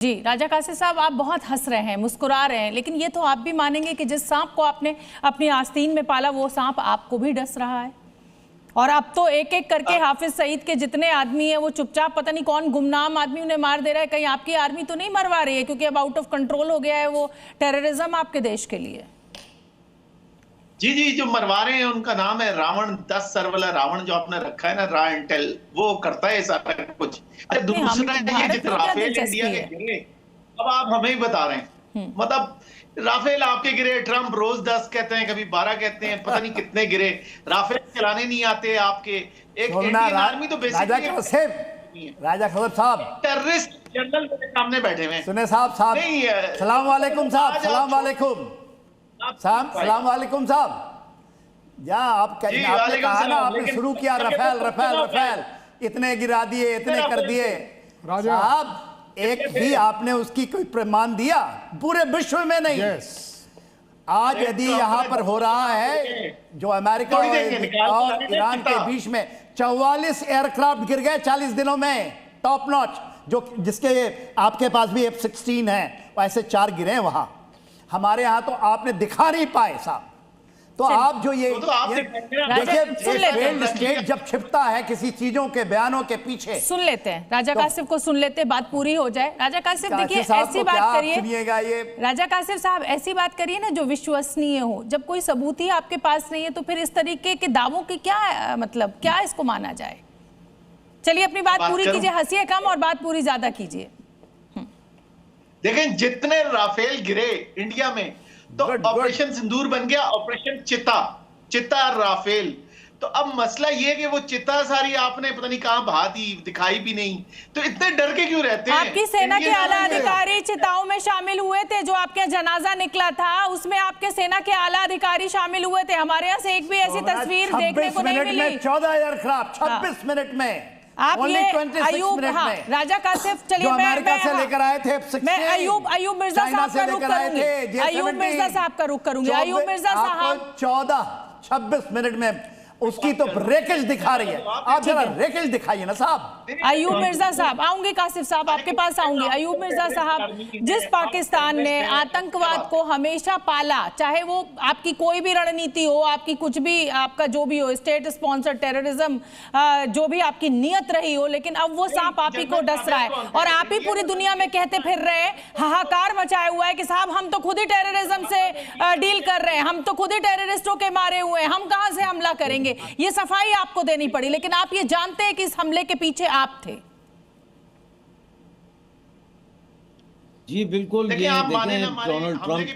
जी राजा कासिफ साहब, आप बहुत हंस रहे हैं, मुस्कुरा रहे हैं, लेकिन ये तो आप भी मानेंगे कि जिस सांप को आपने अपनी आस्तीन में पाला वो सांप आपको भी डस रहा है। और अब तो एक एक करके हाफिज सईद के जितने आदमी हैं वो चुपचाप, पता नहीं कौन गुमनाम आदमी उन्हें मार दे रहा है। कहीं आपकी आर्मी तो नहीं मरवा रही है, क्योंकि अब आउट ऑफ कंट्रोल हो गया है वो टेररिज्म आपके देश के लिए। जी जी, जो मरवा रहे हैं उनका नाम है रावण। 10 सर वाला रावण जो आपने रखा है ना, रा इंटेल, वो करता है सारा कुछ। अरे दूसरा ये जितना राफेल इंडिया के गिरे, अब आप हमें ही बता रहे हैं। मतलब राफेल आपके गिरे, ट्रम्प रोज 10 कहते हैं, कभी 12 कहते हैं, पता नहीं कितने गिरे। राफेल चलाने नहीं आते आपके। एक इंडियन आर्मी तो बेसिकली राजा कासिफ साहब टेररिस्ट जनरल मेरे सामने बैठे हुए हैं। सुने साहब सलाम वालेकुम साहब, सलाम वालेकुम साहब, सलाम वालेकुम साहब। या आपने कहा ना, आपने शुरू किया रफेल रफेल रफेल, इतने गिरा दिए, इतने कर दिए। साहब एक भी आपने उसकी कोई प्रमाण दिया? पूरे विश्व में नहीं। आज यदि यहाँ पर हो रहा है जो अमेरिका और ईरान के बीच में 44 एयरक्राफ्ट गिर गए 40 दिनों में, टॉप नॉच, जो जिसके आपके पास भी F-16 है, वैसे 4 गिरे हैं वहां। हमारे यहाँ तो आपने दिखा नहीं पाए साहब। तो आप जो देखिए, स्टेट जब छिपता है किसी चीजों के बयानों के पीछे। सुन लेते हैं राजा कासिफ को, सुन लेते हैं, बात पूरी हो जाए। राजा कासिफ देखिए, ऐसी बात करिए, राजा कासिफ साहब ऐसी बात करिए ना जो विश्वसनीय हो। जब कोई सबूत ही आपके पास नहीं है तो फिर इस तरीके के दावों की क्या मतलब, क्या इसको माना जाए? चलिए अपनी बात पूरी कीजिए, हंसिए कम और बात पूरी ज्यादा कीजिए। देखें, जितने राफेल गिरे इंडिया में, तो ऑपरेशन सिंदूर बन गया ऑपरेशन चिता राफेल। तो अब मसला ये कि वो चिता सारी आपने पता नहीं कहां बहा दी, दिखाई भी नहीं। तो इतने डर के क्यों रहते हैं? आपकी सेना के आला अधिकारी चिताओं में शामिल हुए थे, जो आपके जनाजा निकला था उसमें आपके सेना के आला अधिकारी शामिल हुए थे। हमारे यहाँ से एक भी ऐसी तस्वीर देखने को नहीं मिली। 14 एयरक्राफ्ट 26 मिनट में आप ये अयूब, हाँ राजा कासिफ, चलिए अमेरिका से लेकर आए थे, मैं अयूब मिर्जा साहब का रुख करूंगी, अयूब मिर्जा साहब का रुख करूंगी। अयूब मिर्जा साहब 14-26 मिनट में उसकी तो रेकेज दिखा रही है। आप जरा रेकेज दिखाइए ना साहब। अयूब मिर्जा साहब, आऊंगी कासिफ साहब आपके पास आऊंगी। अयूब मिर्जा साहब, जिस पाकिस्तान ने आतंकवाद को हमेशा पाला, चाहे वो आपकी कोई भी रणनीति हो, आपकी कुछ भी, आपका जो भी हो, स्टेट स्पॉन्सर टेररिज्म, जो भी आपकी नियत रही हो, लेकिन अब वो सांप आप ही को डस रहा है और आप ही पूरी दुनिया में कहते फिर रहे, हाहाकार मचाया हुआ है कि साहब हम तो खुद ही टेररिज्म से डील कर रहे हैं, हम तो खुद ही टेररिस्टों के मारे हुए हैं, हम कहां से हमला करेंगे। ये सफाई आपको देनी पड़ी, लेकिन आप ये जानते हैं कि इस हमले के पीछे आप थे। जी बिल्कुल, ये देखें डोनाल्ड ट्रंप